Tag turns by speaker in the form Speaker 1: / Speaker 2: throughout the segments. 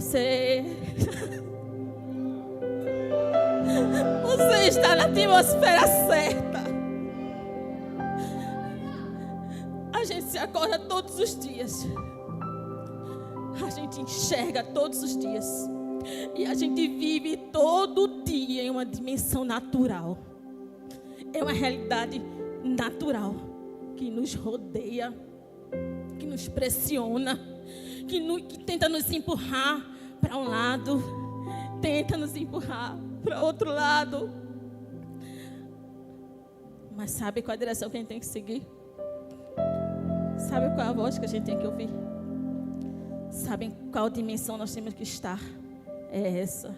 Speaker 1: Você está na atmosfera certa. A gente se acorda todos os dias. A gente enxerga todos os dias. E a gente vive todo dia em uma dimensão natural. É uma realidade natural que nos rodeia, que nos pressiona, que tenta nos empurrar para um lado, tenta nos empurrar para outro lado. Mas sabe qual a direção que a gente tem que seguir? Sabe qual a voz que a gente tem que ouvir? Sabem qual dimensão nós temos que estar? É essa.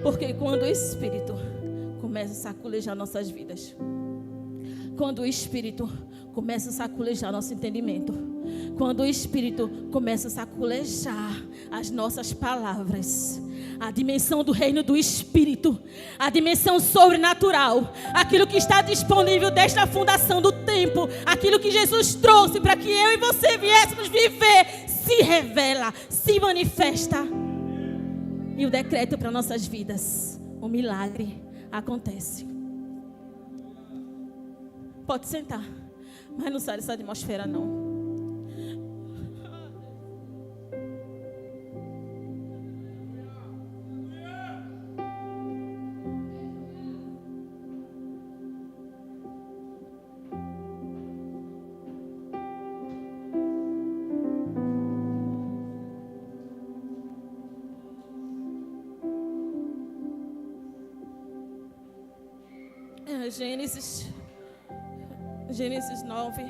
Speaker 1: Porque quando o Espírito começa a saculejar nossas vidas, quando o Espírito começa a saculejar nosso entendimento, quando o Espírito começa a saculejar as nossas palavras, a dimensão do reino do Espírito, a dimensão sobrenatural, aquilo que está disponível desde a fundação do tempo, aquilo que Jesus trouxe para que eu e você viéssemos viver, se revela, se manifesta. E o decreto para nossas vidas, o milagre acontece. Pode sentar, mas não sai dessa atmosfera não. Gênesis 9,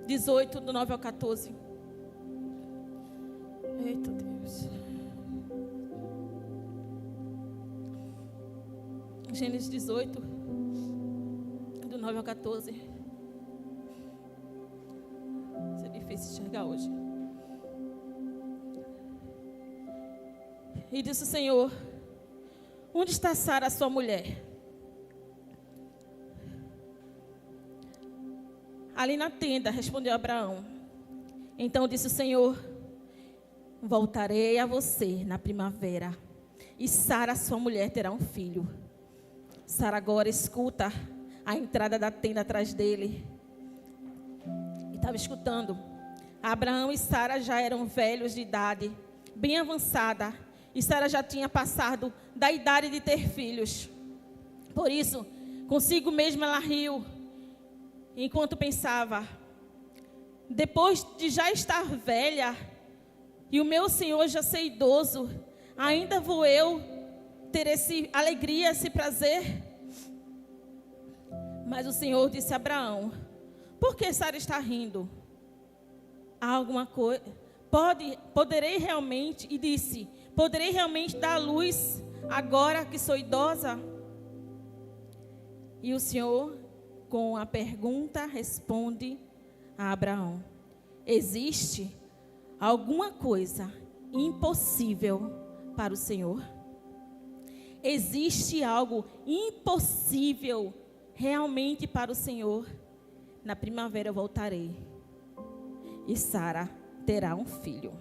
Speaker 1: 18, do 9 ao 14. Eita Deus. Gênesis 18, do 9 ao 14. Isso é difícil enxergar hoje. E disse o Senhor: onde está Sara, sua mulher? Ali na tenda, respondeu Abraão. Então disse o Senhor: voltarei a você na primavera, e Sara, sua mulher, terá um filho. Sara agora escuta a entrada da tenda atrás dele. E estava escutando. Abraão e Sara já eram velhos de idade, bem avançada, e Sara já tinha passado da idade de ter filhos. Por isso, consigo mesmo ela riu, enquanto pensava: depois de já estar velha e o meu Senhor já ser idoso, ainda vou eu ter essa alegria, esse prazer? Mas o Senhor disse a Abraão: por que Sara está rindo? Há alguma coisa? Poderei realmente, e disse, poderei realmente dar à luz agora que sou idosa? E o Senhor, com a pergunta, responde a Abraão: existe alguma coisa impossível para o Senhor? Existe algo impossível realmente para o Senhor? Na primavera eu voltarei e Sara terá um filho.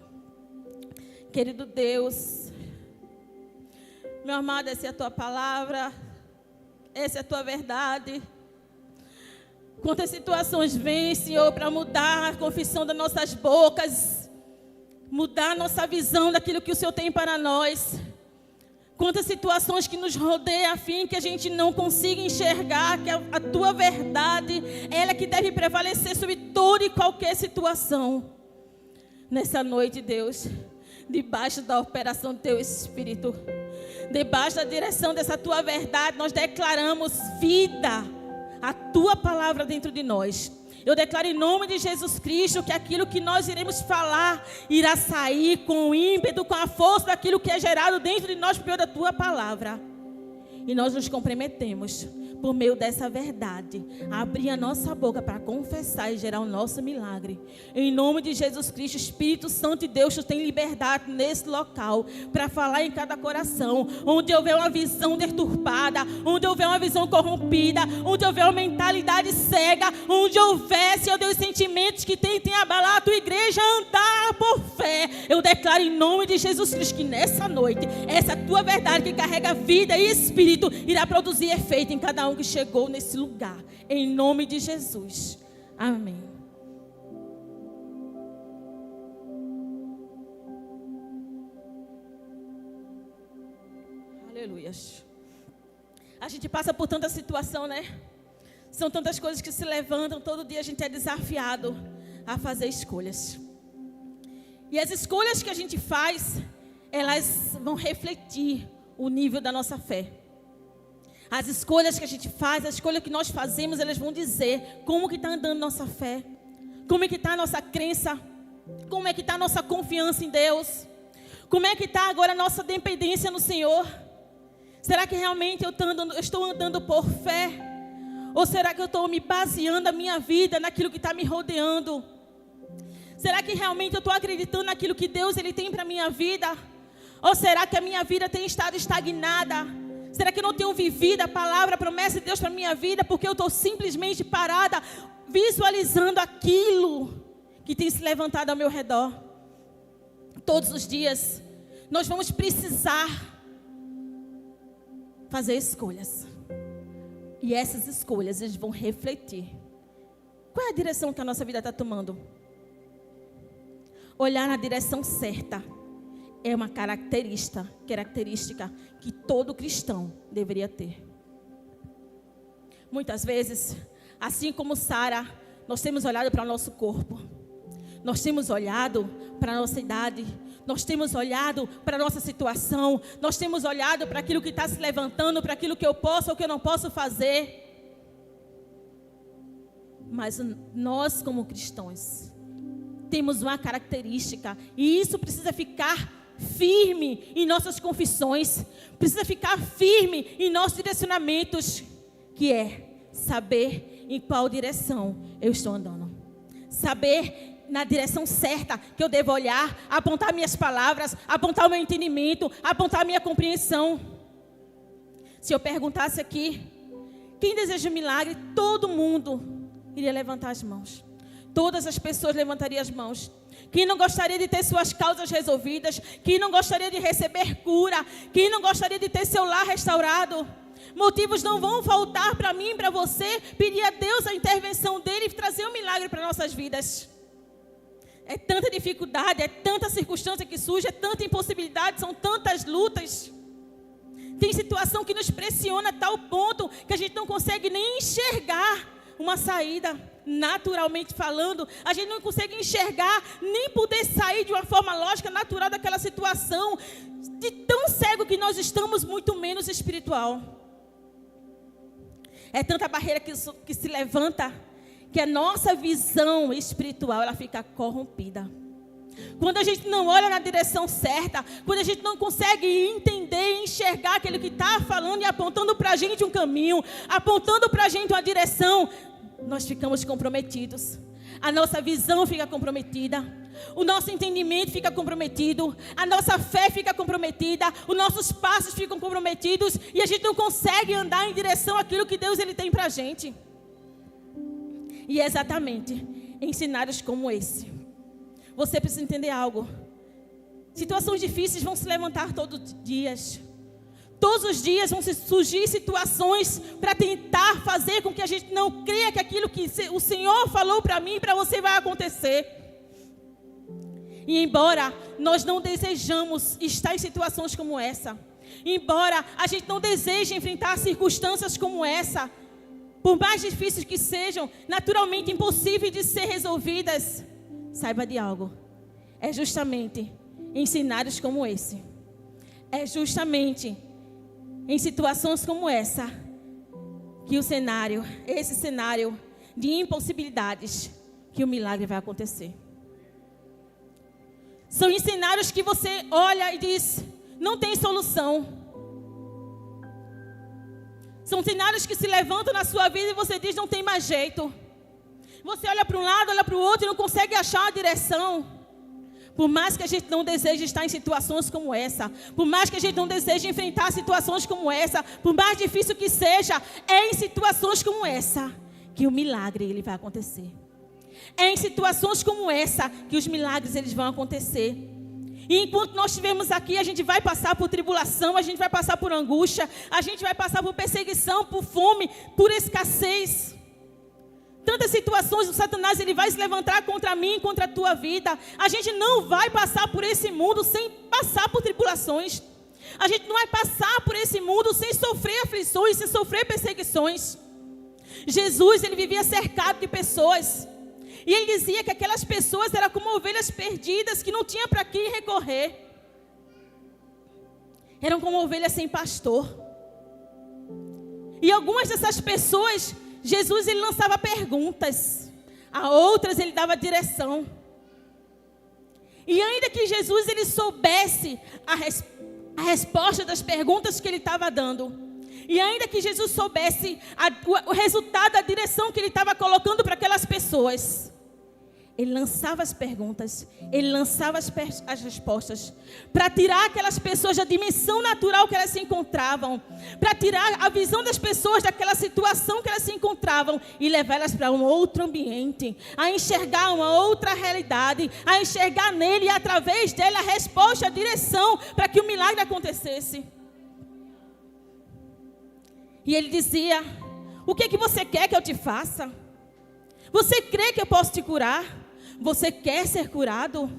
Speaker 1: Querido Deus, meu amado, essa é a tua palavra, essa é a tua verdade. Quantas situações vêm, Senhor, para mudar a confissão das nossas bocas, mudar a nossa visão daquilo que o Senhor tem para nós. Quantas situações que nos rodeiam a fim que a gente não consiga enxergar que a tua verdade, ela é que deve prevalecer sobre toda e qualquer situação. Nessa noite, Deus, debaixo da operação do teu Espírito, debaixo da direção dessa tua verdade, nós declaramos vida, a tua palavra dentro de nós. Eu declaro em nome de Jesus Cristo que aquilo que nós iremos falar irá sair com o ímpeto, com a força daquilo que é gerado dentro de nós por meio da tua palavra. E nós nos comprometemos, por meio dessa verdade, a abrir a nossa boca para confessar e gerar o nosso milagre. Em nome de Jesus Cristo, Espírito Santo de Deus, tu tem liberdade nesse local para falar em cada coração. Onde houver uma visão deturpada, onde houver uma visão corrompida, onde houver uma mentalidade cega, onde houver, Senhor Deus, sentimentos que tentem abalar a tua igreja a andar por fé. Eu declaro em nome de Jesus Cristo que nessa noite, essa tua verdade que carrega vida e espírito irá produzir efeito em cada um que chegou nesse lugar. Em nome de Jesus. Amém. Aleluias. A gente passa por tanta situação, né? São tantas coisas que se levantam. Todo dia a gente é desafiado a fazer escolhas. E as escolhas que a gente faz, elas vão refletir o nível da nossa fé. As escolhas que a gente faz, as escolhas que nós fazemos, elas vão dizer como que está andando nossa fé, como é que está a nossa crença, como é que está a nossa confiança em Deus, como é que está agora a nossa dependência no Senhor. Será que realmente eu estou andando por fé? Ou será que eu estou me baseando a minha vida naquilo que está me rodeando? Será que realmente eu estou acreditando naquilo que Deus ele tem para a minha vida? Ou será que a minha vida tem estado estagnada? Será que eu não tenho vivido a palavra, a promessa de Deus para a minha vida? Porque eu estou simplesmente parada, visualizando aquilo que tem se levantado ao meu redor. Todos os dias, nós vamos precisar fazer escolhas. E essas escolhas, eles vão refletir. Qual é a direção que a nossa vida está tomando? Olhar na direção certa é uma característica que todo cristão deveria ter. Muitas vezes, assim como Sara, nós temos olhado para o nosso corpo. Nós temos olhado para a nossa idade. Nós temos olhado para a nossa situação. Nós temos olhado para aquilo que está se levantando, para aquilo que eu posso ou que eu não posso fazer. Mas nós, como cristãos, temos uma característica. E isso precisa ficar firme em nossas confissões. Precisa ficar firme em nossos direcionamentos. Que é saber em qual direção eu estou andando. Saber na direção certa que eu devo olhar, apontar minhas palavras, apontar o meu entendimento, apontar a minha compreensão. Se eu perguntasse aqui, quem deseja um milagre, todo mundo iria levantar as mãos. Todas as pessoas levantariam as mãos. Quem não gostaria de ter suas causas resolvidas, quem não gostaria de receber cura, quem não gostaria de ter seu lar restaurado. Motivos não vão faltar para mim e para você pedir a Deus a intervenção dele e trazer um milagre para nossas vidas. É tanta dificuldade, é tanta circunstância que surge, é tanta impossibilidade, são tantas lutas. Tem situação que nos pressiona a tal ponto que a gente não consegue nem enxergar uma saída. Naturalmente falando, a gente não consegue enxergar, nem poder sair de uma forma lógica, natural daquela situação. De tão cego que nós estamos, muito menos espiritual. É tanta barreira que se levanta, que a nossa visão espiritual, ela fica corrompida. Quando a gente não olha na direção certa, quando a gente não consegue entender e enxergar aquele que está falando e apontando para a gente um caminho, apontando para a gente uma direção, nós ficamos comprometidos. A nossa visão fica comprometida, o nosso entendimento fica comprometido, a nossa fé fica comprometida, os nossos passos ficam comprometidos e a gente não consegue andar em direção àquilo que Deus ele tem para a gente. E é exatamente em cenários como esse. Você precisa entender algo. Situações difíceis vão se levantar todos os dias. Todos os dias vão surgir situações para tentar fazer com que a gente não creia que aquilo que o Senhor falou para mim e para você vai acontecer. E embora nós não desejamos estar em situações como essa, embora a gente não deseje enfrentar circunstâncias como essa, por mais difíceis que sejam, naturalmente impossíveis de ser resolvidas, saiba de algo. É justamente em cenários como esse. É justamente em situações como essa que esse cenário de impossibilidades, que o milagre vai acontecer. São em cenários que você olha e diz, não tem solução. São cenários que se levantam na sua vida e você diz, não tem mais jeito. Você olha para um lado, olha para o outro e não consegue achar uma direção. Por mais que a gente não deseje estar em situações como essa, por mais que a gente não deseje enfrentar situações como essa, por mais difícil que seja, é em situações como essa que o milagre ele vai acontecer. É em situações como essa que os milagres eles vão acontecer. E enquanto nós estivermos aqui, a gente vai passar por tribulação, a gente vai passar por angústia, a gente vai passar por perseguição, por fome, por escassez. Tantas situações, o Satanás ele vai se levantar contra mim, contra a tua vida. A gente não vai passar por esse mundo sem passar por tribulações. A gente não vai passar por esse mundo sem sofrer aflições, sem sofrer perseguições. Jesus, ele vivia cercado de pessoas. E ele dizia que aquelas pessoas eram como ovelhas perdidas, que não tinha para quem recorrer. Eram como ovelhas sem pastor. E algumas dessas pessoas, Jesus ele lançava perguntas. A outras ele dava direção. E ainda que Jesus ele soubesse a resposta das perguntas que ele estava dando, e ainda que Jesus soubesse o resultado, a direção que ele estava colocando para aquelas pessoas, ele lançava as perguntas, ele lançava as respostas, para tirar aquelas pessoas da dimensão natural que elas se encontravam, para tirar a visão das pessoas daquela situação que elas se encontravam e levá-las para um outro ambiente, a enxergar uma outra realidade, a enxergar nele e através dele a resposta, a direção para que o milagre acontecesse. E ele dizia: o que você quer que eu te faça? Você crê que eu posso te curar? Você quer ser curado?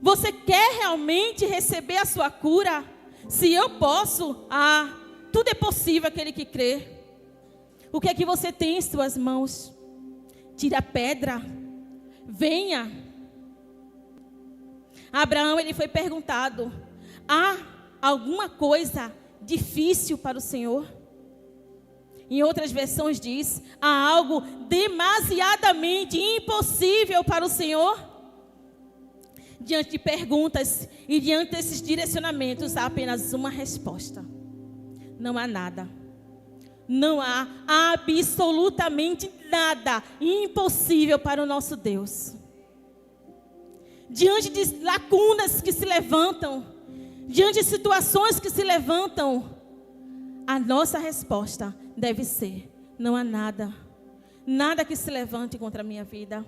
Speaker 1: Você quer realmente receber a sua cura? Se eu posso, tudo é possível aquele que crê. O que é que você tem em suas mãos? Tira a pedra, venha. Abraão, ele foi perguntado: há alguma coisa difícil para o Senhor? Em outras versões diz: há algo demasiadamente impossível para o Senhor? Diante de perguntas e diante desses direcionamentos, há apenas uma resposta: não há nada. Não há absolutamente nada impossível para o nosso Deus. Diante de lacunas que se levantam, diante de situações que se levantam, a nossa resposta deve ser: não há nada. Nada que se levante contra a minha vida.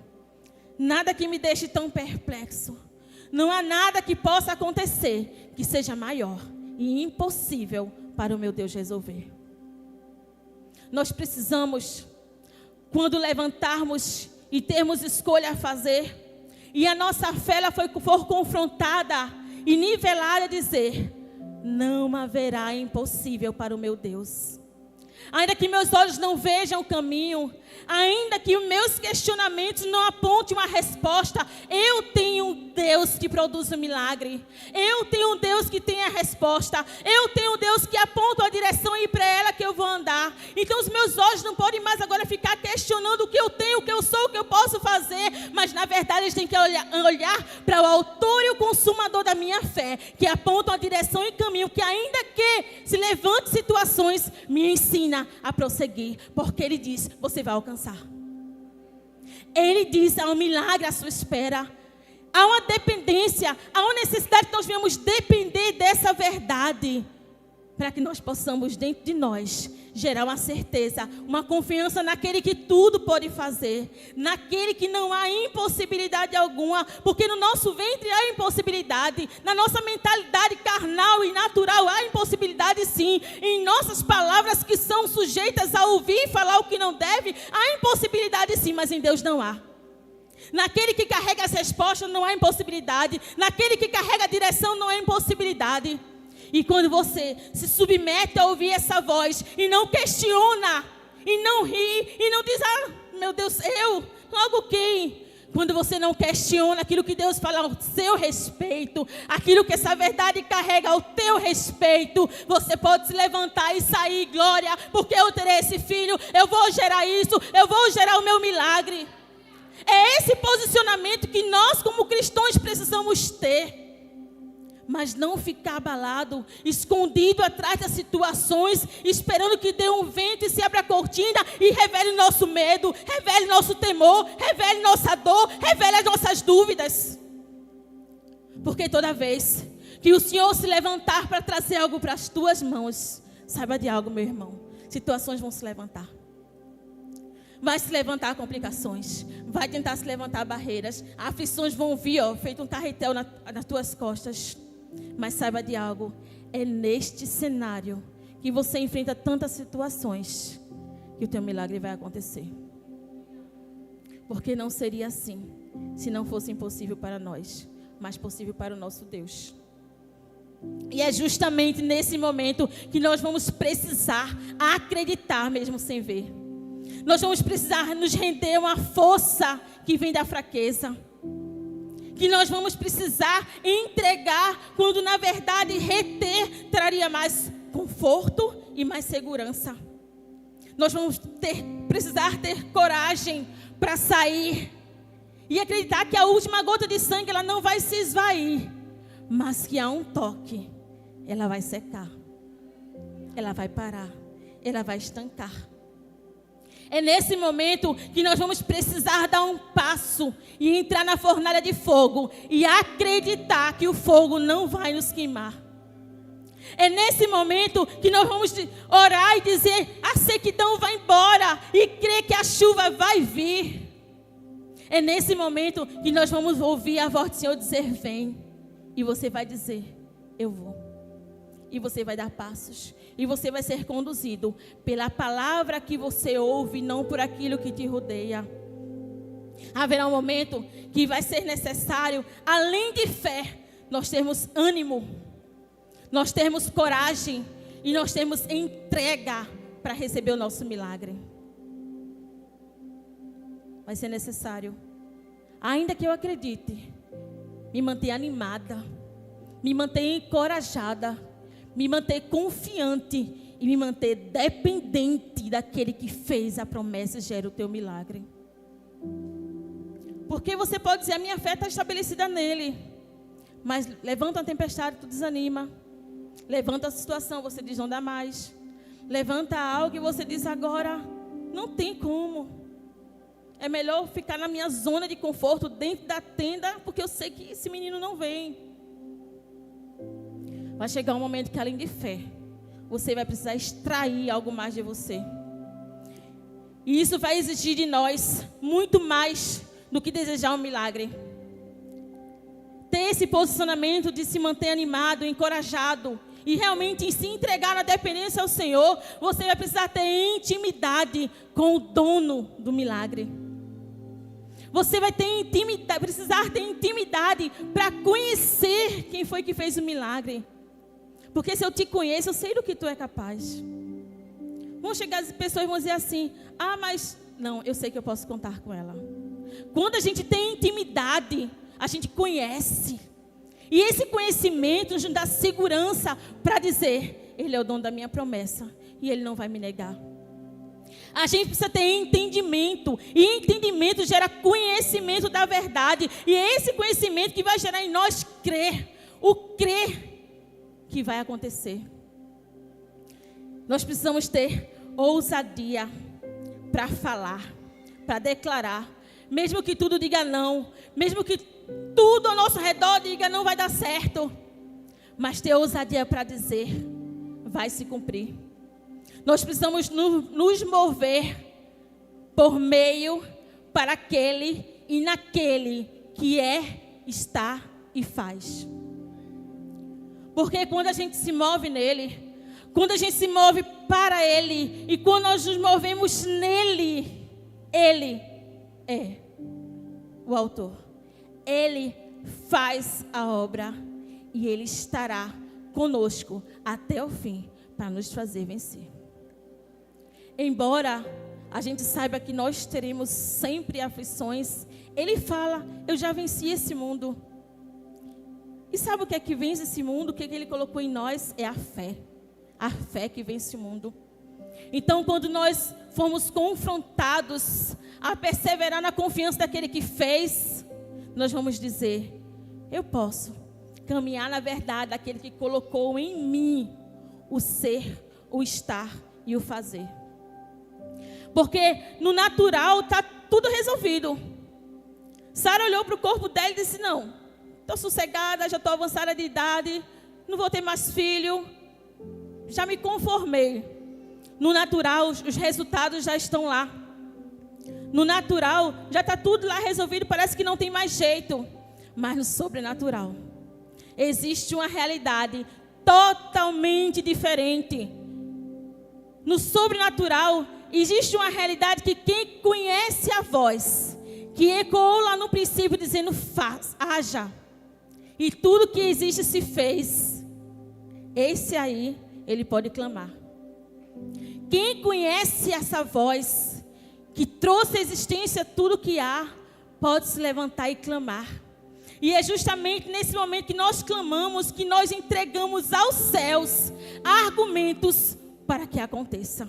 Speaker 1: Nada que me deixe tão perplexo. Não há nada que possa acontecer que seja maior e impossível para o meu Deus resolver. Nós precisamos, quando levantarmos e termos escolha a fazer, e a nossa fé ela for confrontada e nivelada, dizer: não haverá impossível para o meu Deus. Ainda que meus olhos não vejam o caminho, ainda que os meus questionamentos não apontem uma resposta, eu tenho um Deus que produz um milagre. Eu tenho um Deus que tem a resposta. Eu tenho um Deus que aponta a direção e para ela que eu vou andar. Então os meus olhos não podem mais agora ficar questionando o que eu tenho, o que eu sou, o que eu posso fazer. Mas na verdade eles têm que olhar para o autor e o consumador da minha fé, que apontam a direção e caminho, que ainda que se levante situações, me ensina a prosseguir, porque ele diz: você vai alcançar. Ele diz: há um milagre à sua espera. Há uma dependência, há uma necessidade que nós venhamos depender dessa verdade, para que nós possamos dentro de nós gerar uma certeza, uma confiança naquele que tudo pode fazer, naquele que não há impossibilidade alguma, porque no nosso ventre há impossibilidade, na nossa mentalidade carnal e natural há impossibilidade sim, em nossas palavras que são sujeitas a ouvir e falar o que não deve, há impossibilidade sim, mas em Deus não há. Naquele que carrega as respostas não há impossibilidade, naquele que carrega a direção não há impossibilidade. E quando você se submete a ouvir essa voz e não questiona, e não ri, e não diz: meu Deus, eu, logo quem? Quando você não questiona aquilo que Deus fala ao seu respeito, aquilo que essa verdade carrega ao teu respeito, você pode se levantar e sair: glória, porque eu terei esse filho, eu vou gerar isso, eu vou gerar o meu milagre. É esse posicionamento que nós como cristãos precisamos ter. Mas não ficar abalado, escondido atrás das situações, esperando que dê um vento e se abra a cortina e revele nosso medo, revele nosso temor, revele nossa dor, revele as nossas dúvidas. Porque toda vez que o Senhor se levantar para trazer algo para as tuas mãos, saiba de algo, meu irmão: situações vão se levantar. Vai se levantar complicações. Vai tentar se levantar barreiras. Aflições vão vir, feito um carretel nas tuas costas. Mas saiba de algo. É neste cenário que você enfrenta tantas situações que o teu milagre vai acontecer. Porque não seria assim se não fosse impossível para nós, mas possível para o nosso Deus. E é justamente nesse momento que nós vamos precisar acreditar mesmo sem ver. Nós vamos precisar nos render uma força que vem da fraqueza. Que nós vamos precisar entregar, quando na verdade reter traria mais conforto e mais segurança. Nós vamos precisar ter coragem para sair e acreditar que a última gota de sangue ela não vai se esvair, mas que a um toque ela vai secar, ela vai parar, ela vai estancar. É nesse momento que nós vamos precisar dar um passo e entrar na fornalha de fogo e acreditar que o fogo não vai nos queimar. É nesse momento que nós vamos orar e dizer: a sequidão vai embora, e crer que a chuva vai vir. É nesse momento que nós vamos ouvir a voz do Senhor dizer: vem. E você vai dizer: eu vou. E você vai dar passos. E você vai ser conduzido pela palavra que você ouve, não por aquilo que te rodeia. Haverá um momento que vai ser necessário, além de fé, nós termos ânimo, nós termos coragem e nós temos entrega para receber o nosso milagre. Vai ser necessário, ainda que eu acredite, me manter animada, me manter encorajada, me manter confiante e me manter dependente daquele que fez a promessa e gera o teu milagre. Porque você pode dizer: a minha fé está estabelecida nele. Mas levanta uma tempestade, tu desanima. Levanta a situação, você diz: não dá mais. Levanta algo e você diz: agora não tem como. É melhor ficar na minha zona de conforto, dentro da tenda, porque eu sei que esse menino não vem. Vai chegar um momento que, além de fé, você vai precisar extrair algo mais de você. E isso vai exigir de nós muito mais do que desejar um milagre. Ter esse posicionamento de se manter animado, encorajado e realmente se entregar na dependência ao Senhor, você vai precisar ter intimidade com o dono do milagre. Você vai precisar ter intimidade para conhecer quem foi que fez o milagre. Porque se eu te conheço, eu sei do que tu é capaz. Vão chegar as pessoas e vão dizer assim: ah, mas não, eu sei que eu posso contar com ela. Quando a gente tem intimidade, a gente conhece. E esse conhecimento nos dá segurança para dizer: ele é o dono da minha promessa e ele não vai me negar. A gente precisa ter entendimento. E entendimento gera conhecimento da verdade. E é esse conhecimento que vai gerar em nós crer. O crer que vai acontecer. Nós precisamos ter ousadia para falar, para declarar, mesmo que tudo diga não, mesmo que tudo ao nosso redor diga não vai dar certo, mas ter ousadia para dizer: vai se cumprir. Nós precisamos nos mover por meio para aquele e naquele que é, está e faz. Porque quando a gente se move nele, quando a gente se move para ele, e quando nós nos movemos nele, ele é o autor. Ele faz a obra e ele estará conosco até o fim para nos fazer vencer. Embora a gente saiba que nós teremos sempre aflições, ele fala: eu já venci esse mundo. E sabe o que é que vence esse mundo? O que é que ele colocou em nós? É a fé. A fé que vence o mundo. Então, quando nós formos confrontados a perseverar na confiança daquele que fez, nós vamos dizer: eu posso caminhar na verdade daquele que colocou em mim o ser, o estar e o fazer. Porque no natural está tudo resolvido. Sara olhou para o corpo dela e disse: não, estou sossegada, já estou avançada de idade, não vou ter mais filho, já me conformei. No natural, os resultados já estão lá. No natural, já está tudo lá resolvido, parece que não tem mais jeito. Mas no sobrenatural, existe uma realidade totalmente diferente. No sobrenatural, existe uma realidade que quem conhece a voz, que ecoou lá no princípio dizendo, haja. E tudo que existe se fez. Esse aí, ele pode clamar. Quem conhece essa voz, que trouxe à existência tudo que há, pode se levantar e clamar. E é justamente nesse momento que nós clamamos, que nós entregamos aos céus argumentos para que aconteça.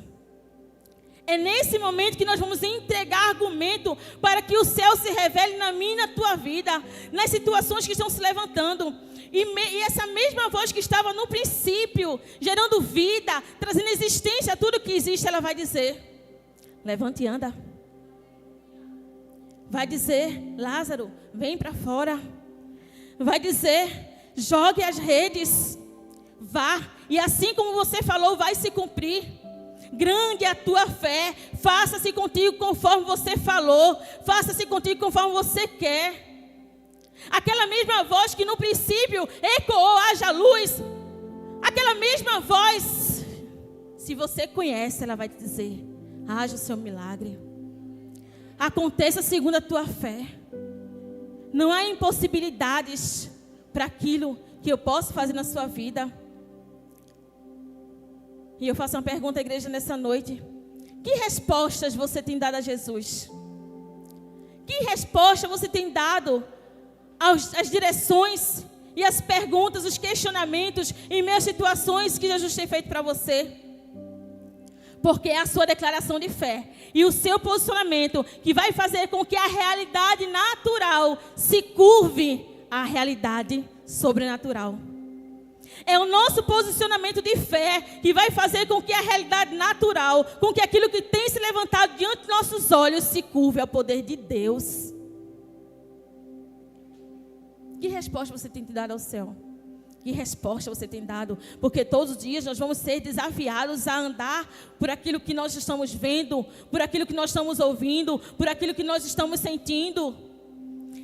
Speaker 1: É nesse momento que nós vamos entregar argumento para que o céu se revele na minha e na tua vida, nas situações que estão se levantando. E essa mesma voz que estava no princípio, gerando vida, trazendo existência a tudo que existe, ela vai dizer, levante e anda. Vai dizer, Lázaro, vem para fora. Vai dizer, jogue as redes, vá. E assim como você falou, vai se cumprir. Grande é a tua fé, faça-se contigo conforme você falou, faça-se contigo conforme você quer. Aquela mesma voz que no princípio ecoou, haja luz, aquela mesma voz, se você conhece, ela vai te dizer, haja o seu milagre, aconteça segundo a tua fé. Não há impossibilidades para aquilo que eu posso fazer na sua vida. E eu faço uma pergunta à igreja nessa noite. Que respostas você tem dado a Jesus? Que resposta você tem dado às direções e às perguntas, os questionamentos em meio às situações que Jesus tem feito para você? Porque é a sua declaração de fé e o seu posicionamento que vai fazer com que a realidade natural se curve à realidade sobrenatural. É o nosso posicionamento de fé que vai fazer com que a realidade natural, com que aquilo que tem se levantado diante dos nossos olhos se curve ao poder de Deus. Que resposta você tem dado ao céu? Que resposta você tem dado? Porque todos os dias nós vamos ser desafiados a andar por aquilo que nós estamos vendo, por aquilo que nós estamos ouvindo, por aquilo que nós estamos sentindo.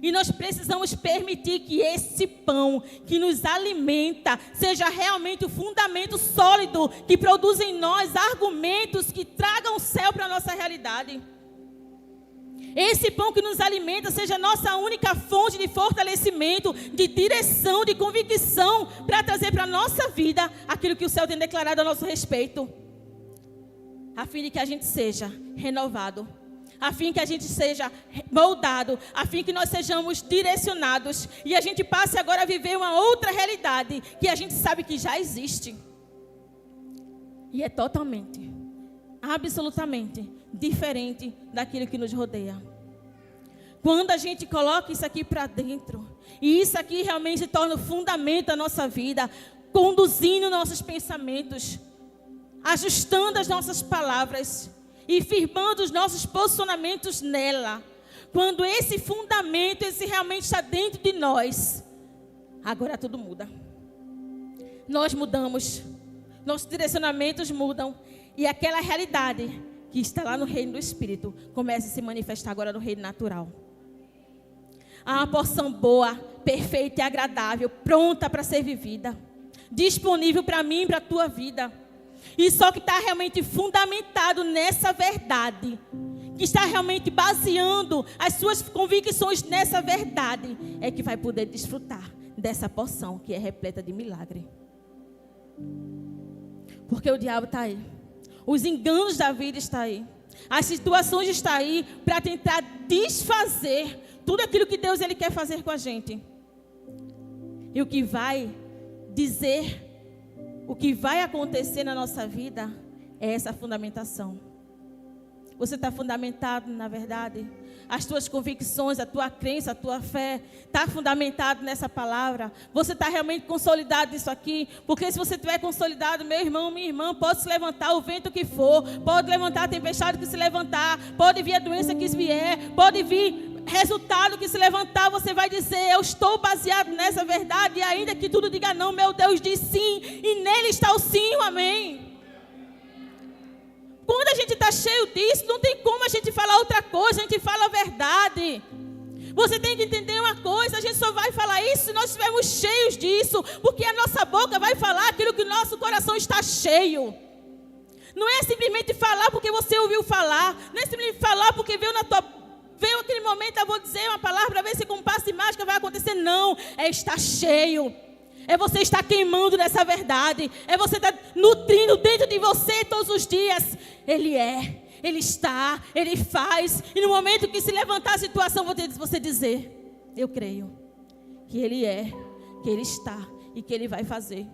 Speaker 1: E nós precisamos permitir que esse pão que nos alimenta seja realmente o fundamento sólido que produz em nós argumentos que tragam o céu para a nossa realidade. Esse pão que nos alimenta seja a nossa única fonte de fortalecimento, de direção, de convicção para trazer para a nossa vida aquilo que o céu tem declarado a nosso respeito. A fim de que a gente seja renovado, a fim que a gente seja moldado, a fim que nós sejamos direcionados e a gente passe agora a viver uma outra realidade que a gente sabe que já existe. E é totalmente, absolutamente diferente daquilo que nos rodeia. Quando a gente coloca isso aqui para dentro, e isso aqui realmente se torna o fundamento da nossa vida, conduzindo nossos pensamentos, ajustando as nossas palavras e firmando os nossos posicionamentos nela. Quando esse fundamento, esse realmente está dentro de nós, agora tudo muda. Nós mudamos, nossos direcionamentos mudam e aquela realidade que está lá no reino do Espírito começa a se manifestar agora no reino natural. Há uma porção boa, perfeita e agradável, pronta para ser vivida, disponível para mim e para a tua vida. E só que está realmente fundamentado nessa verdade, que está realmente baseando as suas convicções nessa verdade, é que vai poder desfrutar dessa porção que é repleta de milagre. Porque o diabo está aí, os enganos da vida estão aí, as situações estão aí para tentar desfazer tudo aquilo que Deus ele quer fazer com a gente. E o que vai dizer, o que vai acontecer na nossa vida é essa fundamentação. Você está fundamentado na verdade? As tuas convicções, a tua crença, a tua fé está fundamentado nessa palavra? Você está realmente consolidado nisso aqui? Porque se você estiver consolidado, meu irmão, minha irmã, pode se levantar o vento que for, pode levantar a tempestade que se levantar, pode vir a doença que vier, pode vir resultado que se levantar, você vai dizer, eu estou baseado nessa verdade, e ainda que tudo diga não, meu Deus diz sim, e nele está o sim, o amém. Quando a gente está cheio disso, não tem como a gente falar outra coisa, a gente fala a verdade. Você tem que entender uma coisa, a gente só vai falar isso se nós estivermos cheios disso, porque a nossa boca vai falar aquilo que o nosso coração está cheio. Não é simplesmente falar porque você ouviu falar, não é simplesmente falar porque veio aquele momento, eu vou dizer uma palavra para ver se com um passe de mágica vai acontecer. Não, é estar cheio. É você estar queimando nessa verdade. É você estar nutrindo dentro de você todos os dias. Ele é, Ele está, Ele faz. E no momento que se levantar a situação, você dizer: eu creio que Ele é, que Ele está e que Ele vai fazer.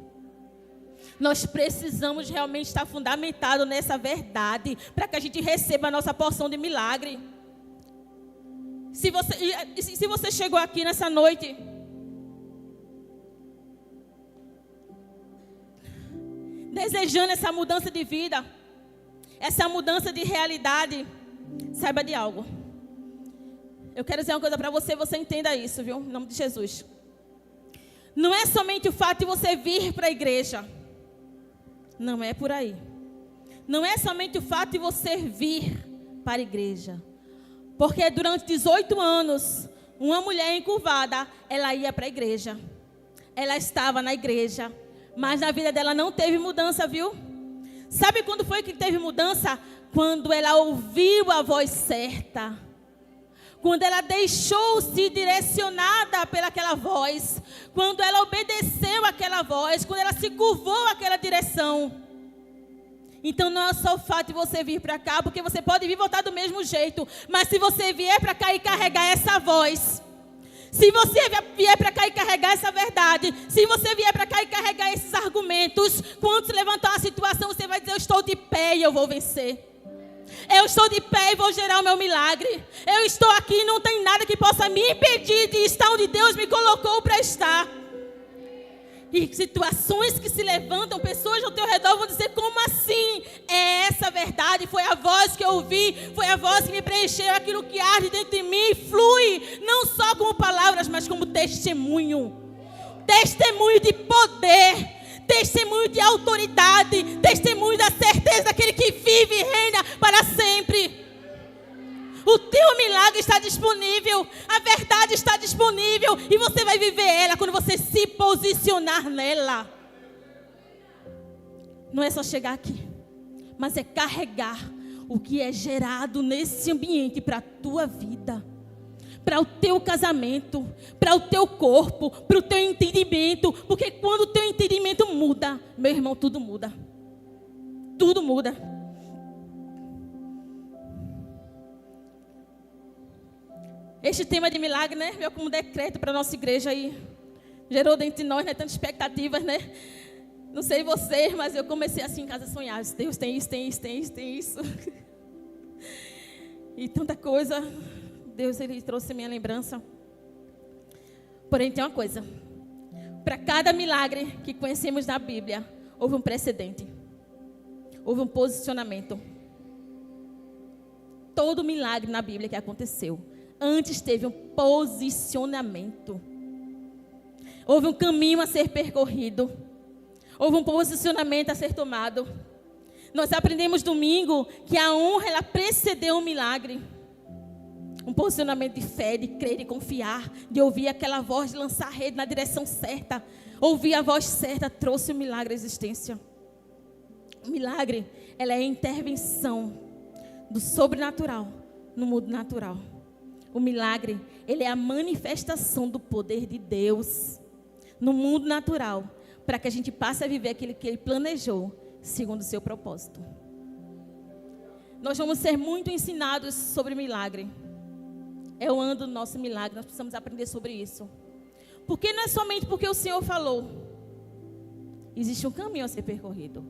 Speaker 1: Nós precisamos realmente estar fundamentados nessa verdade para que a gente receba a nossa porção de milagre. Se você chegou aqui nessa noite desejando essa mudança de vida, essa mudança de realidade, saiba de algo. Eu quero dizer uma coisa para você, você entenda isso, viu? Em nome de Jesus. Não é somente o fato de você vir para a igreja. Não é por aí. Não é somente o fato de você vir para a igreja. Porque durante 18 anos, uma mulher encurvada, ela ia para a igreja. Ela estava na igreja. Mas na vida dela não teve mudança, viu? Sabe quando foi que teve mudança? Quando ela ouviu a voz certa. Quando ela deixou-se direcionada pelaquela voz. Quando ela obedeceu àquela voz. Quando ela se curvou àquela direção. Então não é só o fato de você vir para cá, porque você pode vir voltar do mesmo jeito. Mas se você vier para cá e carregar essa voz, se você vier para cá e carregar essa verdade, se você vier para cá e carregar esses argumentos, quando se levantar uma situação, você vai dizer: eu estou de pé e eu vou vencer. Eu estou de pé e vou gerar o meu milagre. Eu estou aqui e não tem nada que possa me impedir de estar onde Deus me colocou para estar. E situações que se levantam, pessoas ao teu redor vão dizer: como assim? É essa verdade, foi a voz que eu ouvi, foi a voz que me preencheu, aquilo que arde dentro de mim, flui, não só como palavras, mas como testemunho. Testemunho de poder, testemunho de autoridade, testemunho da certeza daquele que vive e reina para sempre. O teu milagre está disponível, a verdade está disponível e você vai viver ela quando você se posicionar nela. Não é só chegar aqui, mas é carregar o que é gerado nesse ambiente para a tua vida, para o teu casamento, para o teu corpo, para o teu entendimento. Porque quando o teu entendimento muda, meu irmão, tudo muda. Tudo muda. Este tema de milagre, né, veio como decreto para a nossa igreja aí. Gerou dentro de nós, né, tantas expectativas, né? Não sei vocês, mas eu comecei assim em casa a sonhar. Deus tem isso, tem isso, tem isso, tem isso. E tanta coisa. Deus, Ele trouxe a minha lembrança. Porém, tem uma coisa. Para cada milagre que conhecemos na Bíblia, houve um precedente. Houve um posicionamento. Todo milagre na Bíblia que aconteceu, antes teve um posicionamento. Houve um caminho a ser percorrido. Houve um posicionamento a ser tomado. Nós aprendemos domingo que a honra, ela precedeu um milagre. Um posicionamento de fé, de crer, de confiar, de ouvir aquela voz, de lançar a rede na direção certa. Ouvir a voz certa trouxe um milagre à existência. O milagre, ela é a intervenção do sobrenatural no mundo natural. O milagre, ele é a manifestação do poder de Deus no mundo natural, para que a gente passe a viver aquilo que Ele planejou, segundo o seu propósito. Nós vamos ser muito ensinados sobre milagre. É o ano do nosso milagre, nós precisamos aprender sobre isso. Porque não é somente porque o Senhor falou. Existe um caminho a ser percorrido.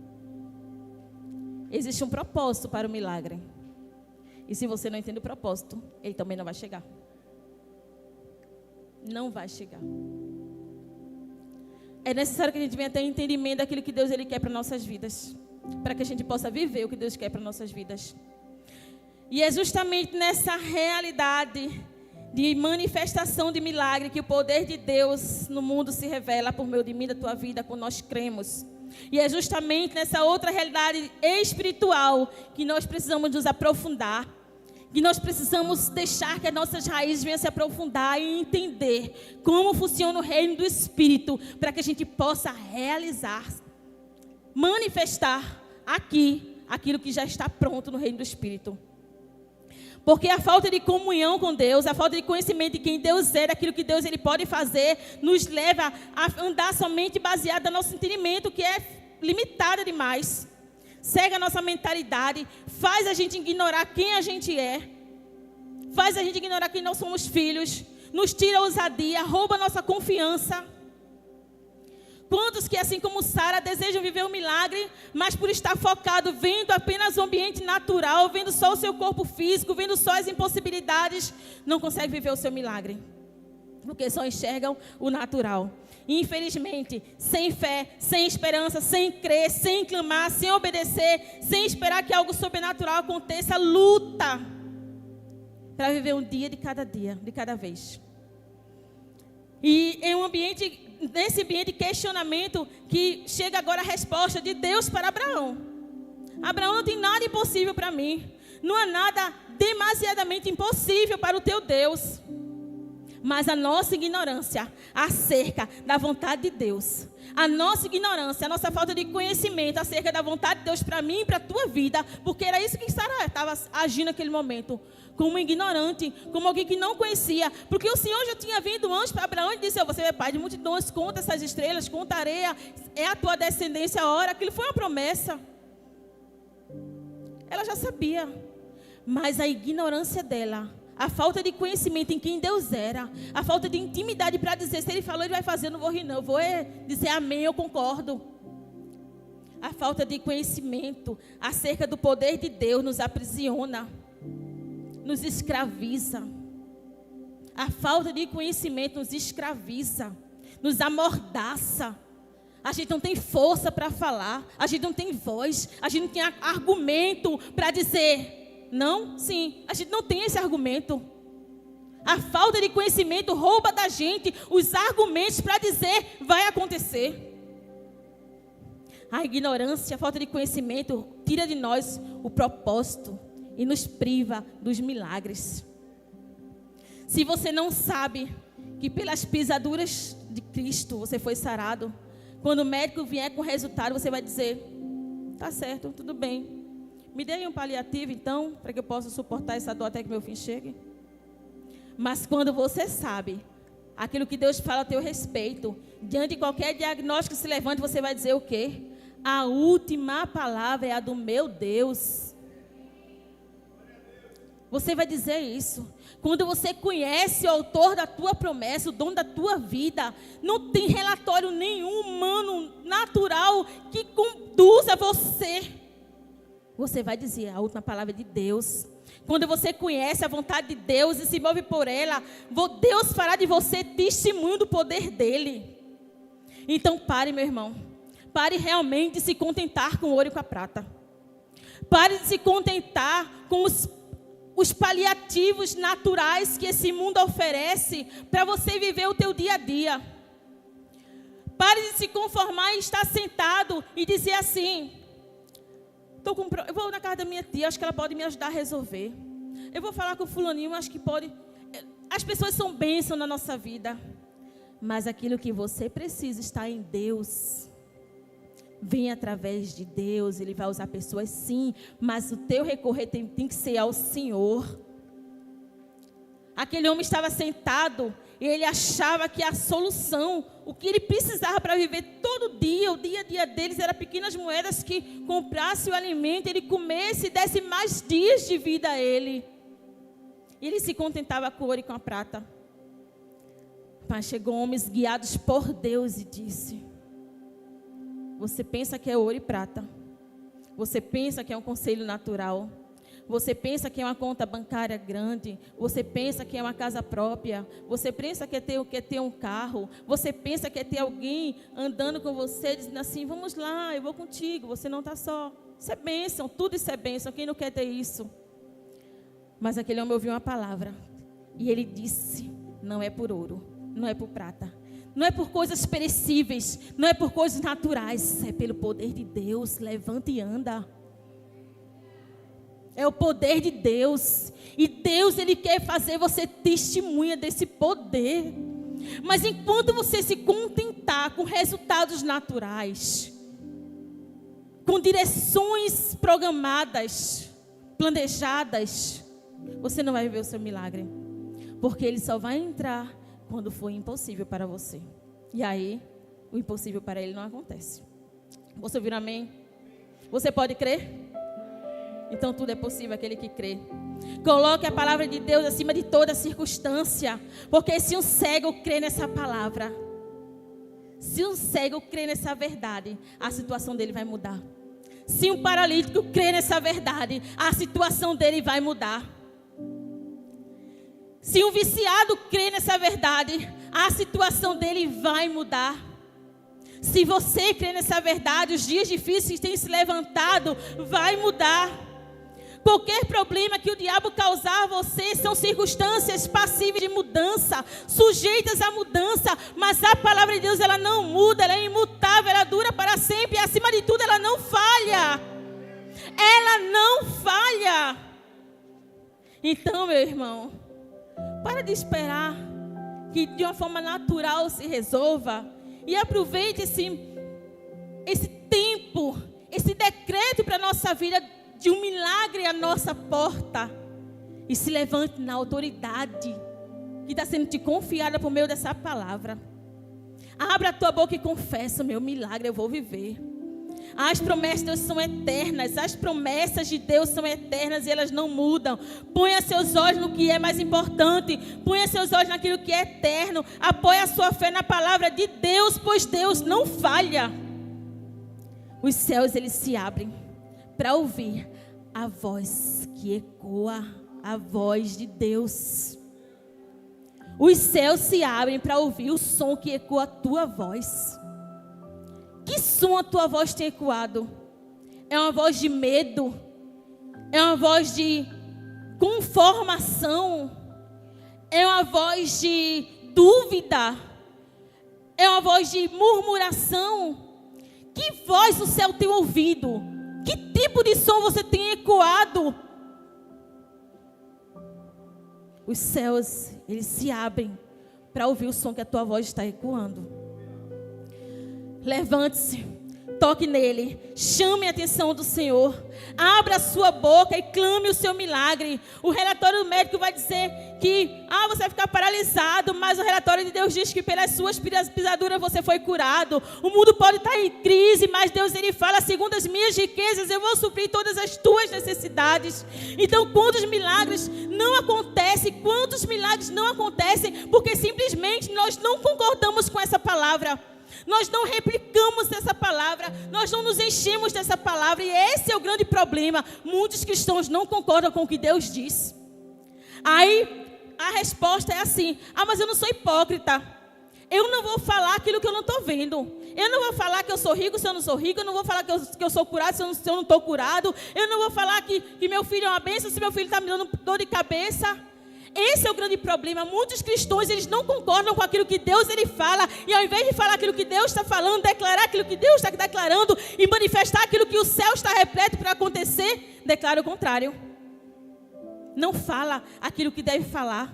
Speaker 1: Existe um propósito para o milagre. E se você não entende o propósito, ele também não vai chegar. Não vai chegar. É necessário que a gente venha ter entendimento daquilo que Deus Ele quer para nossas vidas. Para que a gente possa viver o que Deus quer para nossas vidas. E é justamente nessa realidade de manifestação de milagre que o poder de Deus no mundo se revela por meio de mim, da tua vida, quando nós cremos. E é justamente nessa outra realidade espiritual que nós precisamos nos aprofundar. Que nós precisamos deixar que as nossas raízes venham se aprofundar e entender como funciona o reino do Espírito, para que a gente possa realizar, manifestar aqui aquilo que já está pronto no reino do Espírito. Porque a falta de comunhão com Deus, a falta de conhecimento de quem Deus é, daquilo que Deus ele pode fazer, nos leva a andar somente baseado no nosso entendimento, que é limitado demais. Cega a nossa mentalidade, faz a gente ignorar quem a gente é, faz a gente ignorar quem nós somos filhos, nos tira a ousadia, rouba a nossa confiança. Quantos que, assim como Sara, desejam viver um milagre, mas por estar focado, vendo apenas o ambiente natural, vendo só o seu corpo físico, vendo só as impossibilidades, não conseguem viver o seu milagre, porque só enxergam o natural. E, infelizmente, sem fé, sem esperança, sem crer, sem clamar, sem obedecer, sem esperar que algo sobrenatural aconteça, luta para viver um dia, de cada vez. E em nesse ambiente de questionamento, que chega agora a resposta de Deus para Abraão. Abraão, não tem nada impossível para mim. Não há nada demasiadamente impossível para o teu Deus. Mas a nossa ignorância acerca da vontade de Deus, a nossa ignorância, a nossa falta de conhecimento acerca da vontade de Deus para mim e para a tua vida, porque era isso que Sara estava agindo naquele momento, como ignorante, como alguém que não conhecia, porque o Senhor já tinha vindo antes para Abraão e disse: você é pai de multidões, conta essas estrelas, conta a areia, é a tua descendência a hora. Aquilo foi uma promessa. Ela já sabia, mas a ignorância dela, a falta de conhecimento em quem Deus era, a falta de intimidade para dizer, se Ele falou, Ele vai fazer, eu não vou rir não, eu vou dizer amém, eu concordo. A falta de conhecimento acerca do poder de Deus nos aprisiona, nos escraviza. A falta de conhecimento nos escraviza, nos amordaça. A gente não tem força para falar, a gente não tem voz, a gente não tem argumento para dizer não, sim, a gente não tem esse argumento. A falta de conhecimento rouba da gente os argumentos para dizer vai acontecer. A ignorância, a falta de conhecimento tira de nós o propósito e nos priva dos milagres. Se você não sabe que pelas pisaduras de Cristo você foi sarado, quando o médico vier com o resultado, você vai dizer: tá certo, tudo bem. Me dê um paliativo, então, para que eu possa suportar essa dor até que meu fim chegue. Mas quando você sabe aquilo que Deus fala a teu respeito, diante de qualquer diagnóstico que se levante, você vai dizer o quê? A última palavra é a do meu Deus. Você vai dizer isso. Quando você conhece o autor da tua promessa, o dono da tua vida, não tem relatório nenhum humano, natural, que conduza você. Você vai dizer a última palavra de Deus. Quando você conhece a vontade de Deus e se move por ela, Deus fará de você testemunho do poder dele. Então pare, meu irmão. Pare realmente de se contentar com o ouro e com a prata. Pare de se contentar com os paliativos naturais que esse mundo oferece para você viver o teu dia a dia. Pare de se conformar em estar sentado e dizer assim: eu vou na casa da minha tia, acho que ela pode me ajudar a resolver. Eu vou falar com o fulaninho, acho que pode. As pessoas são bênção na nossa vida. Mas aquilo que você precisa está em Deus. Vem através de Deus, Ele vai usar pessoas sim, mas o teu recorrer tem que ser ao Senhor. Aquele homem estava sentado e ele achava que a solução, o que ele precisava para viver todo dia, o dia a dia deles era pequenas moedas que comprasse o alimento, ele comesse e desse mais dias de vida a ele. E ele se contentava com o ouro e com a prata. Mas chegou homens guiados por Deus e disse: você pensa que é ouro e prata, você pensa que é um conselho natural, você pensa que é uma conta bancária grande, você pensa que é uma casa própria, você pensa que quer ter um carro, você pensa que é ter alguém andando com você, dizendo assim: vamos lá, eu vou contigo, você não está só. Isso é bênção, tudo isso é bênção, quem não quer ter isso? Mas aquele homem ouviu uma palavra e ele disse: não é por ouro, não é por prata, Não é por coisas perecíveis, não é por coisas naturais, é pelo poder de Deus. Levanta e anda. É o poder de Deus. E Deus, Ele quer fazer você testemunha desse poder. Mas enquanto você se contentar com resultados naturais, com direções programadas, planejadas, você não vai viver o seu milagre. Porque ele só vai entrar quando for impossível para você. E aí, o impossível para ele não acontece. Você ouviu amém? Você pode crer? Então tudo é possível aquele que crê. Coloque a palavra de Deus acima de toda circunstância. Porque se um cego crê nessa palavra, se um cego crê nessa verdade, a situação dele vai mudar. Se um paralítico crê nessa verdade, a situação dele vai mudar. Se um viciado crê nessa verdade, a situação dele vai mudar. Se você crê nessa verdade, os dias difíceis têm se levantado, vai mudar. Qualquer problema que o diabo causar a você são circunstâncias passíveis de mudança, sujeitas à mudança, mas a palavra de Deus, ela não muda, ela é imutável, ela dura para sempre e acima de tudo ela não falha. Ela não falha. Então, meu irmão, para de esperar que de uma forma natural se resolva e aproveite esse tempo, esse decreto para a nossa vida de um milagre à nossa porta e se levante na autoridade que está sendo te confiada por meio dessa palavra. Abra a tua boca e confessa: meu milagre eu vou viver. As promessas de Deus são eternas. As promessas de Deus são eternas e elas não mudam. Ponha seus olhos no que é mais importante. Ponha seus olhos naquilo que é eterno. Apoie a sua fé na palavra de Deus, pois Deus não falha. Os céus, eles se abrem para ouvir a voz que ecoa a voz de Deus. Os céus se abrem para ouvir o som que ecoa a tua voz. Que som a tua voz tem ecoado? É uma voz de medo? É uma voz de conformação? É uma voz de dúvida? É uma voz de murmuração? Que voz o céu tem ouvido? Que tipo de som você tem ecoado? Os céus, eles se abrem para ouvir o som que a tua voz está ecoando. Levante-se, toque nele, chame a atenção do Senhor, abra a sua boca e clame o seu milagre. O relatório médico vai dizer que você vai ficar paralisado, mas o relatório de Deus diz que pelas suas pisaduras você foi curado. O mundo pode estar em crise, mas Deus, ele fala: segundo as minhas riquezas eu vou suprir todas as tuas necessidades. Então, quantos milagres não acontecem? Quantos milagres não acontecem porque simplesmente nós não concordamos com essa palavra? Nós não replicamos essa palavra, nós não nos enchemos dessa palavra, e esse é o grande problema. Muitos cristãos não concordam com o que Deus diz. Aí a resposta é assim: mas eu não sou hipócrita. Eu não vou falar aquilo que eu não estou vendo. Eu não vou falar que eu sou rico se eu não sou rico. Eu não vou falar que eu sou curado se eu não estou curado. Eu não vou falar que meu filho é uma bênção se meu filho está me dando dor de cabeça. Esse é o grande problema. Muitos cristãos, eles não concordam com aquilo que Deus, ele fala, e ao invés de falar aquilo que Deus está falando, declarar aquilo que Deus está declarando e manifestar aquilo que o céu está repleto para acontecer, declara o contrário. Não fala aquilo que deve falar.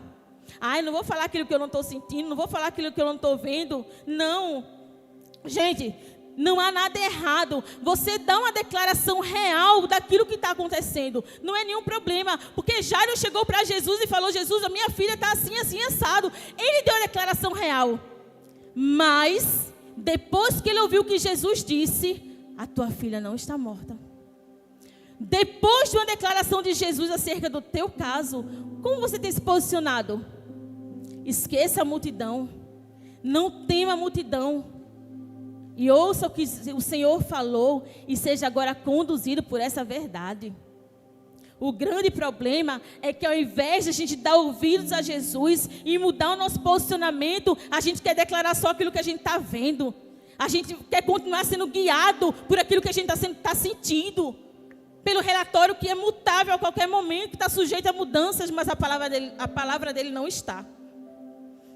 Speaker 1: Eu não vou falar aquilo que eu não estou sentindo, não vou falar aquilo que eu não estou vendo. Não. Gente, não há nada errado. Você dá uma declaração real daquilo que está acontecendo. Não é nenhum problema. Porque Jairo chegou para Jesus e falou: Jesus, a minha filha está assim, assim, assado. Ele deu a declaração real. Mas, depois que ele ouviu o que Jesus disse, a tua filha não está morta. Depois de uma declaração de Jesus acerca do teu caso, como você tem se posicionado? Esqueça a multidão. Não tema a multidão. E ouça o que o Senhor falou e seja agora conduzido por essa verdade. O grande problema é que ao invés de a gente dar ouvidos a Jesus e mudar o nosso posicionamento, a gente quer declarar só aquilo que a gente está vendo. A gente quer continuar sendo guiado por aquilo que a gente está sentindo. Pelo relatório que é mutável a qualquer momento, que está sujeito a mudanças, mas a palavra dele não está.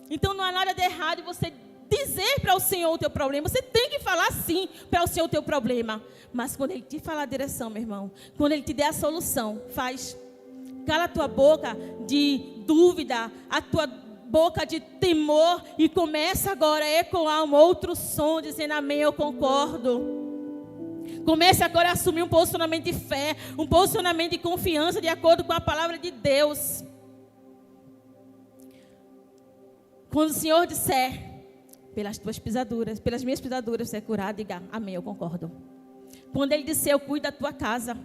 Speaker 1: Então não há nada de errado em você dizer para o Senhor o teu problema. Você tem que falar sim para o Senhor o teu problema. Mas quando Ele te falar a direção, meu irmão, quando Ele te der a solução, faz. Cala a tua boca de dúvida, a tua boca de temor e começa agora a ecoar um outro som dizendo amém, eu concordo. Comece agora a assumir um posicionamento de fé, um posicionamento de confiança de acordo com a palavra de Deus. Quando o Senhor disser, pelas tuas pisaduras, pelas minhas pisaduras você é curado, diga amém, eu concordo. Quando Ele disser, eu cuido da tua casa,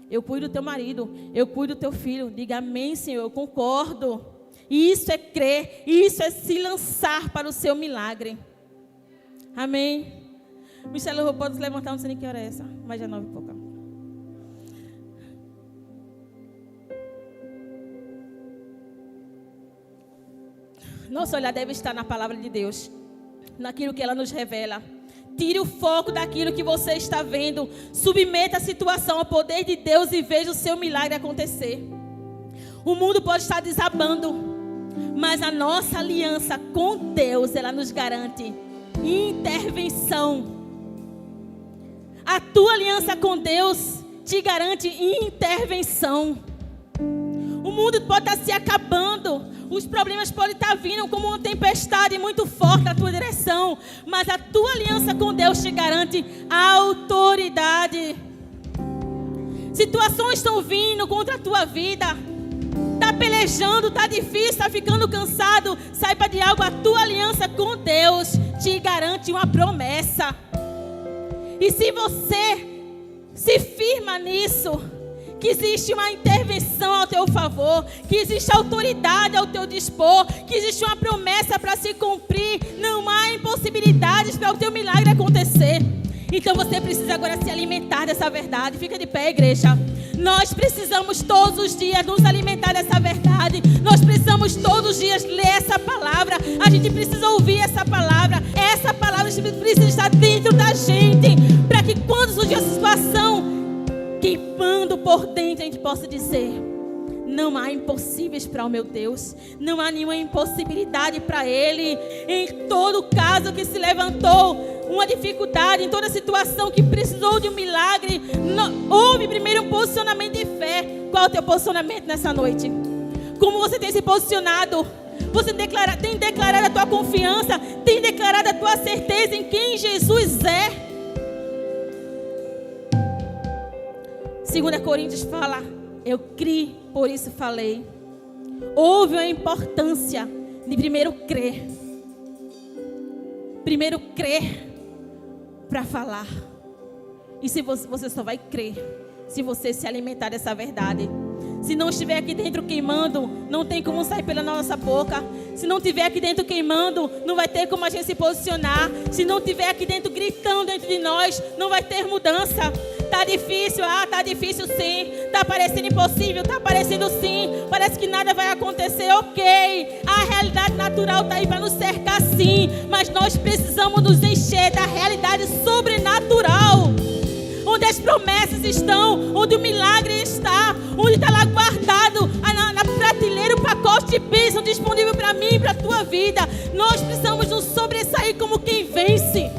Speaker 1: eu cuido do teu marido, eu cuido do teu filho, diga amém, Senhor, eu concordo. Isso é crer, isso é se lançar para o seu milagre. Amém. Michelle, pode se levantar, não sei nem que hora é essa, mas já 9 e pouca. Nosso olhar deve estar na palavra de Deus, naquilo que ela nos revela. Tire o foco daquilo que você está vendo. Submeta a situação ao poder de Deus e veja o seu milagre acontecer. O mundo pode estar desabando, mas a nossa aliança com Deus, ela nos garante intervenção. A tua aliança com Deus te garante intervenção. O mundo pode estar se acabando, os problemas podem estar vindo como uma tempestade muito forte na tua direção, mas a tua aliança com Deus te garante autoridade. Situações estão vindo contra a tua vida, está pelejando, está difícil, está ficando cansado. Saiba de algo, a tua aliança com Deus te garante uma promessa. E se você se firma nisso, que existe uma intervenção ao teu favor, que existe autoridade ao teu dispor, que existe uma promessa para se cumprir, não há impossibilidades para o teu milagre acontecer. Então você precisa agora se alimentar dessa verdade. Fica de pé, igreja. Nós precisamos todos os dias nos alimentar dessa verdade. Nós precisamos todos os dias ler essa palavra. A gente precisa ouvir essa palavra. Essa palavra precisa estar dentro da gente, para que quando surgir a situação queimando por dentro, a gente possa dizer: não há impossíveis para o meu Deus, não há nenhuma impossibilidade para Ele. Em todo caso que se levantou uma dificuldade, em toda situação que precisou de um milagre, houve primeiro um posicionamento de fé. Qual é o teu posicionamento nessa noite? Como você tem se posicionado? Você tem declarado a tua confiança, tem declarado a tua certeza em quem Jesus é? 2 Coríntios fala: eu criei, por isso falei. Houve a importância de primeiro crer. Primeiro crer para falar. E se você só vai crer se você se alimentar dessa verdade. Se não estiver aqui dentro queimando, não tem como sair pela nossa boca. Se não estiver aqui dentro queimando, não vai ter como a gente se posicionar. Se não estiver aqui dentro gritando dentro de nós, não vai ter mudança. Tá difícil, tá difícil sim. Tá parecendo impossível, tá parecendo sim. Parece que nada vai acontecer, ok. A realidade natural tá aí para nos cercar sim. Mas nós precisamos nos encher da realidade sobrenatural. Onde as promessas estão, onde o milagre está, onde está lá guardado na prateleira o pacote de bênção disponível para mim e para a tua vida. Nós precisamos nos sobressair como quem vence.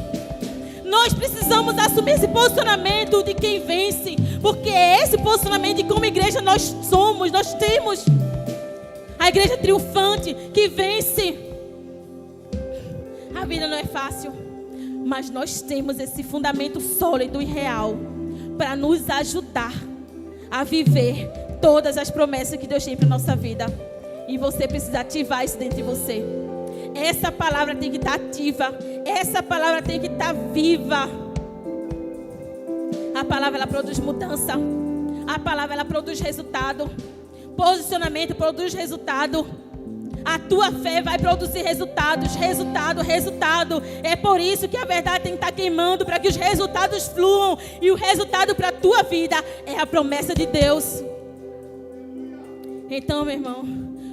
Speaker 1: Nós precisamos assumir esse posicionamento de quem vence, porque é esse posicionamento de como igreja nós somos, nós temos. A igreja triunfante que vence. A vida não é fácil, mas nós temos esse fundamento sólido e real para nos ajudar a viver todas as promessas que Deus tem para a nossa vida. E você precisa ativar isso dentro de você. Essa palavra tem que estar ativa. Essa palavra tem que estar viva. A palavra, ela produz mudança. A palavra, ela produz resultado. Posicionamento produz resultado. A tua fé vai produzir resultados. Resultado. É por isso que a verdade tem que estar queimando, para que os resultados fluam. E o resultado para a tua vida é a promessa de Deus. Então, meu irmão,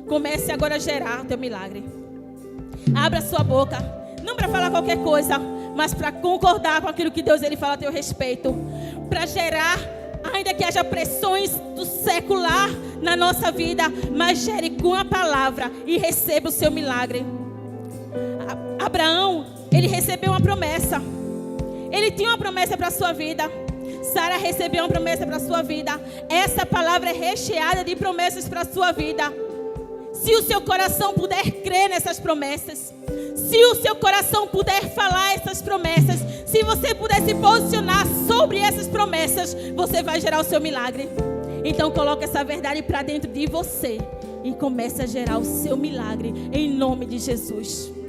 Speaker 1: comece agora a gerar o teu milagre. Abra sua boca, não para falar qualquer coisa, mas para concordar com aquilo que Deus ele fala a teu respeito. Para gerar, ainda que haja pressões do secular na nossa vida, mas gere com a palavra e receba o seu milagre. Abraão, ele recebeu uma promessa. Ele tinha uma promessa para a sua vida. Sara recebeu uma promessa para a sua vida. Essa palavra é recheada de promessas para a sua vida. Se o seu coração puder crer nessas promessas, se o seu coração puder falar essas promessas, se você puder se posicionar sobre essas promessas, você vai gerar o seu milagre. Então coloque essa verdade para dentro de você e comece a gerar o seu milagre em nome de Jesus.